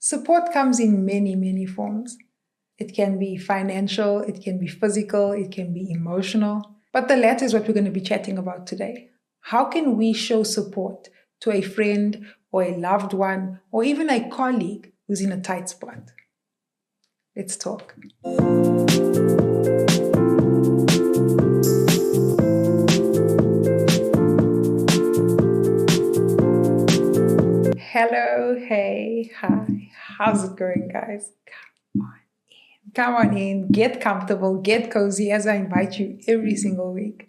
Support comes in many, many forms. It can be financial, it can be physical, it can be emotional. But the latter is what we're going to be chatting about today. How can we show support to a friend or a loved one or even a colleague who's in a tight spot? Let's talk. Hello, hey, hi. How's it going, guys? Come on in, get comfortable, get cozy as I invite you every single week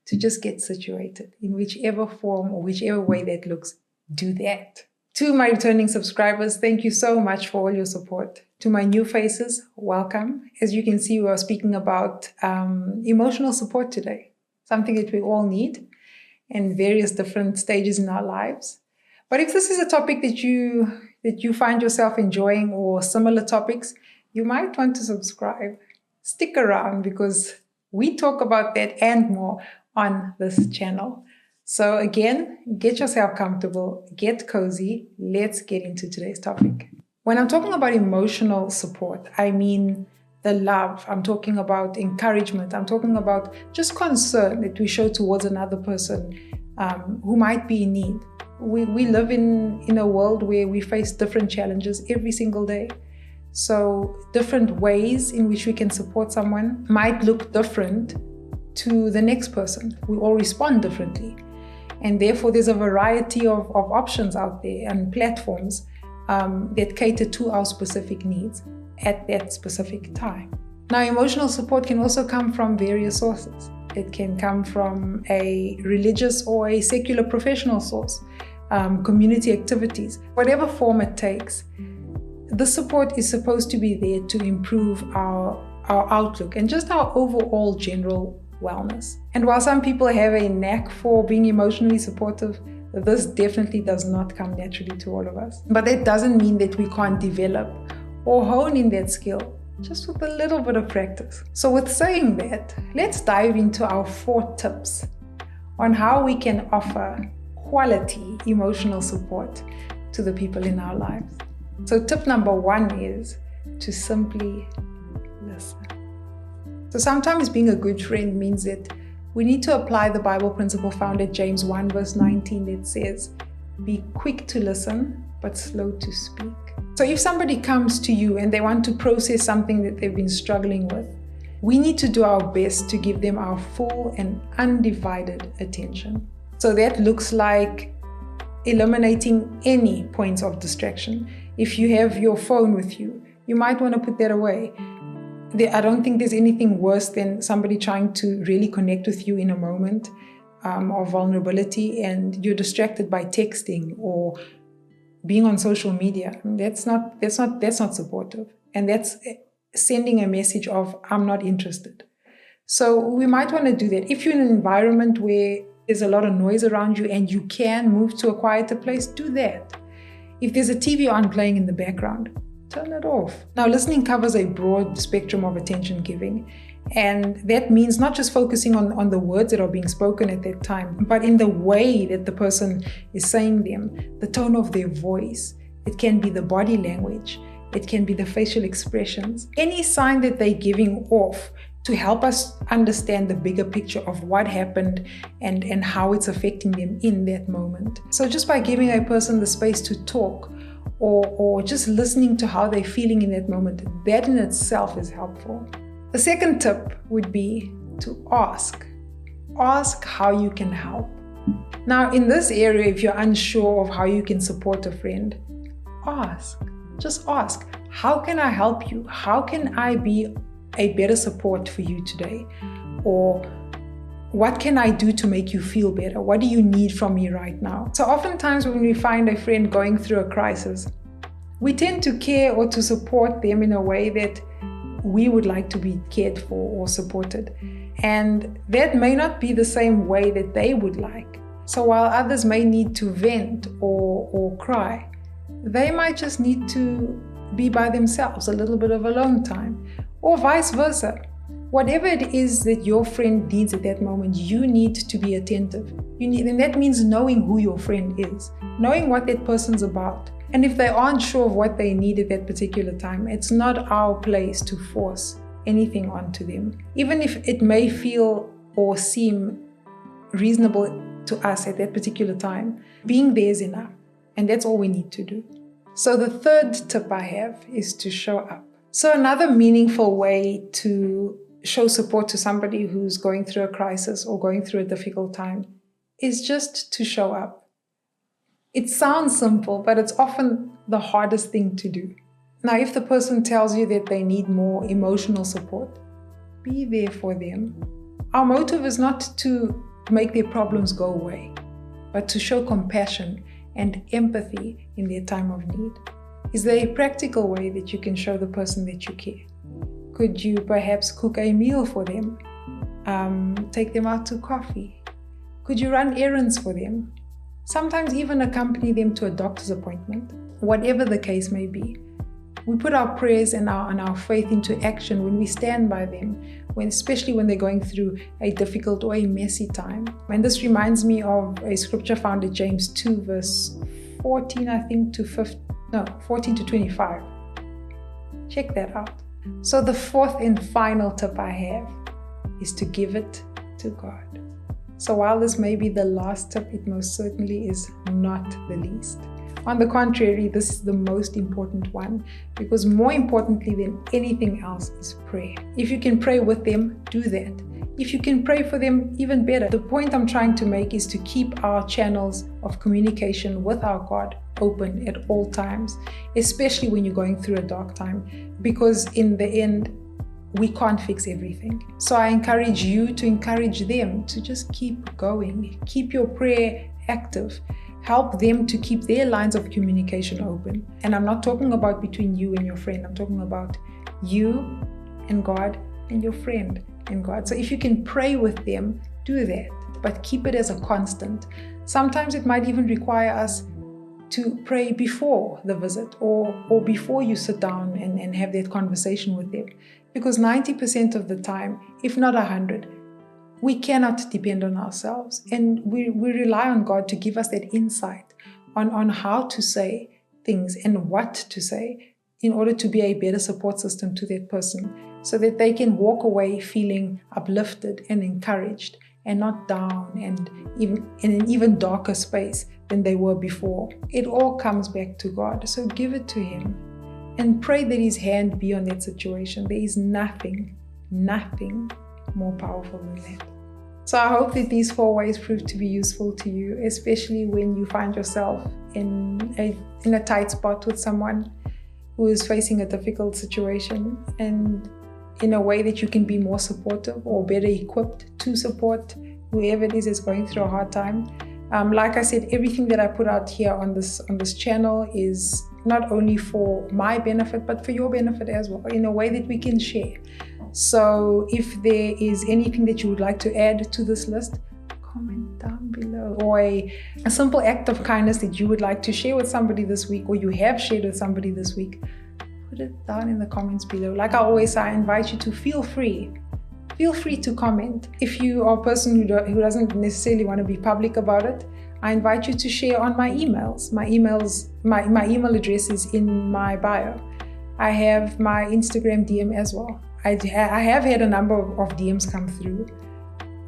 to just get situated in whichever form or whichever way that looks. Do that. To my returning subscribers, thank you so much for all your support. To my new faces, welcome. As you can see, we are speaking about emotional support today, something that we all need in various different stages in our lives. But if this is a topic that you find yourself enjoying or similar topics, you might want to subscribe. Stick around because we talk about that and more on this channel. So again, get yourself comfortable, get cozy. Let's get into today's topic. When I'm talking about emotional support, I mean the love. I'm talking about encouragement. I'm talking about just concern that we show towards another person who might be in need. We live in a world where we face different challenges every single day. So different ways in which we can support someone might look different to the next person. We all respond differently. And therefore, there's a variety of options out there and platforms that cater to our specific needs at that specific time. Now, emotional support can also come from various sources. It can come from a religious or a secular professional source, community activities, whatever form it takes. The support is supposed to be there to improve our outlook and just our overall general wellness. And while some people have a knack for being emotionally supportive, this definitely does not come naturally to all of us. But that doesn't mean that we can't develop or hone in that skill just with a little bit of practice. So with saying that, let's dive into our 4 tips on how we can offer quality emotional support to the people in our lives. So tip number 1 is to simply listen. So sometimes being a good friend means that we need to apply the Bible principle found at James 1 verse 19 that says, be quick to listen, but slow to speak. So if somebody comes to you and they want to process something that they've been struggling with, we need to do our best to give them our full and undivided attention. So that looks like eliminating any points of distraction. If you have your phone with you, you might want to put that away. I don't think there's anything worse than somebody trying to really connect with you in a moment of vulnerability and you're distracted by texting or being on social media. That's not supportive. And that's sending a message of, I'm not interested. So we might want to do that. If you're in an environment where there's a lot of noise around you and you can move to a quieter place, do that. If there's a TV on playing in the background, turn it off. Now, listening covers a broad spectrum of attention giving. And that means not just focusing on the words that are being spoken at that time, but in the way that the person is saying them, the tone of their voice. It can be the body language. It can be the facial expressions. Any sign that they're giving off to help us understand the bigger picture of what happened and how it's affecting them in that moment. So just by giving a person the space to talk or just listening to how they're feeling in that moment, that in itself is helpful. The second tip would be to ask. Ask how you can help. Now, in this area, if you're unsure of how you can support a friend, ask. Just ask, how can I help you? How can I be a better support for you today? Or what can I do to make you feel better? What do you need from me right now? So oftentimes when we find a friend going through a crisis, we tend to care or to support them in a way that we would like to be cared for or supported. And that may not be the same way that they would like. So while others may need to vent or cry, they might just need to be by themselves, a little bit of alone time, or vice versa. Whatever it is that your friend needs at that moment, you need to be attentive. And that means knowing who your friend is, knowing what that person's about, And if they aren't sure of what they need at that particular time, it's not our place to force anything onto them. Even if it may feel or seem reasonable to us at that particular time, being there is enough. And that's all we need to do. So the third tip I have is to show up. So another meaningful way to show support to somebody who's going through a crisis or going through a difficult time is just to show up. It sounds simple, but it's often the hardest thing to do. Now, if the person tells you that they need more emotional support, be there for them. Our motive is not to make their problems go away, but to show compassion and empathy in their time of need. Is there a practical way that you can show the person that you care? Could you perhaps cook a meal for them? Take them out to coffee? Could you run errands for them? Sometimes even accompany them to a doctor's appointment. Whatever the case may be, we put our prayers and our faith into action when we stand by them, especially when they're going through a difficult or a messy time. And this reminds me of a scripture found in James 2 verse 14, I think, 14 to 25. Check that out. So the fourth and final tip I have is to give it to God. So while this may be the last tip, it most certainly is not the least. On the contrary, this is the most important one, because more importantly than anything else is prayer. If you can pray with them, do that. If you can pray for them, even better. The point I'm trying to make is to keep our channels of communication with our God open at all times, especially when you're going through a dark time, because in the end, we can't fix everything. So I encourage you to encourage them to just keep going. Keep your prayer active. Help them to keep their lines of communication open. And I'm not talking about between you and your friend. I'm talking about you and God and your friend and God. So if you can pray with them, do that. But keep it as a constant. Sometimes it might even require us to pray before the visit or before you sit down and have that conversation with them. Because 90% of the time, if not 100%, we cannot depend on ourselves, and we rely on God to give us that insight on how to say things and what to say in order to be a better support system to that person, so that they can walk away feeling uplifted and encouraged and not down and even in an even darker space than they were before. It all comes back to God, so give it to Him and pray that His hand be on that situation. There is nothing more powerful than that. So I hope that these 4 ways prove to be useful to you, especially when you find yourself in a tight spot with someone who is facing a difficult situation, and in a way that you can be more supportive or better equipped to support whoever it is that's going through a hard time. Like I said, everything that I put out here on this channel is not only for my benefit, but for your benefit as well, in a way that we can share. So if there is anything that you would like to add to this list, comment down below. Or a simple act of kindness that you would like to share with somebody this week, or you have shared with somebody this week, put it down in the comments below. Like I always say, I invite you to feel free to comment. If you are a person who doesn't necessarily want to be public about it, I invite you to share on my emails. My email address is in my bio. I have my Instagram DM as well. I have had a number of DMs come through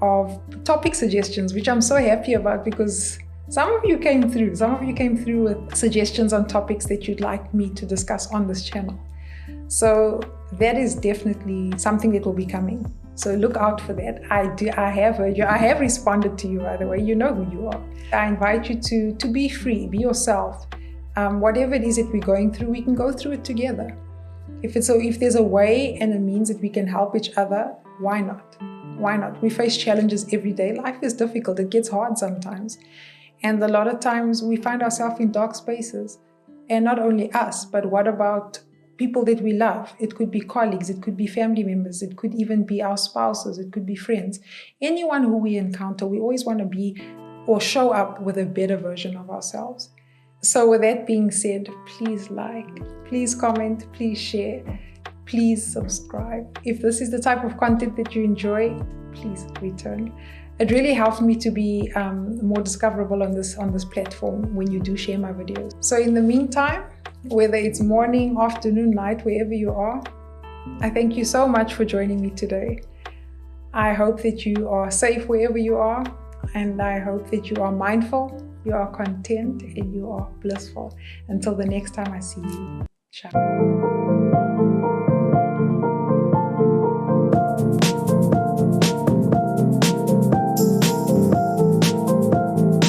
of topic suggestions, which I'm so happy about, because some of you came through with suggestions on topics that you'd like me to discuss on this channel. So that is definitely something that will be coming. So look out for that. I have heard you. I have responded to you, by the way. You know who you are. I invite you to be free, be yourself. Whatever it is that we're going through, we can go through it together. If there's a way and a means that we can help each other, why not? Why not? We face challenges every day. Life is difficult. It gets hard sometimes. And a lot of times we find ourselves in dark spaces. And not only us, but what about people that we love? It could be colleagues, it could be family members, it could even be our spouses, it could be friends. Anyone who we encounter, we always want to be or show up with a better version of ourselves. So with that being said, please like, please comment, please share, please subscribe. If this is the type of content that you enjoy, please return. It really helps me to be more discoverable on this platform when you do share my videos. So in the meantime, whether it's morning, afternoon, night, wherever you are, I thank you so much for joining me today. I hope that you are safe wherever you are, and I hope that you are mindful, you are content, and you are blissful. Until the next time I see you, ciao.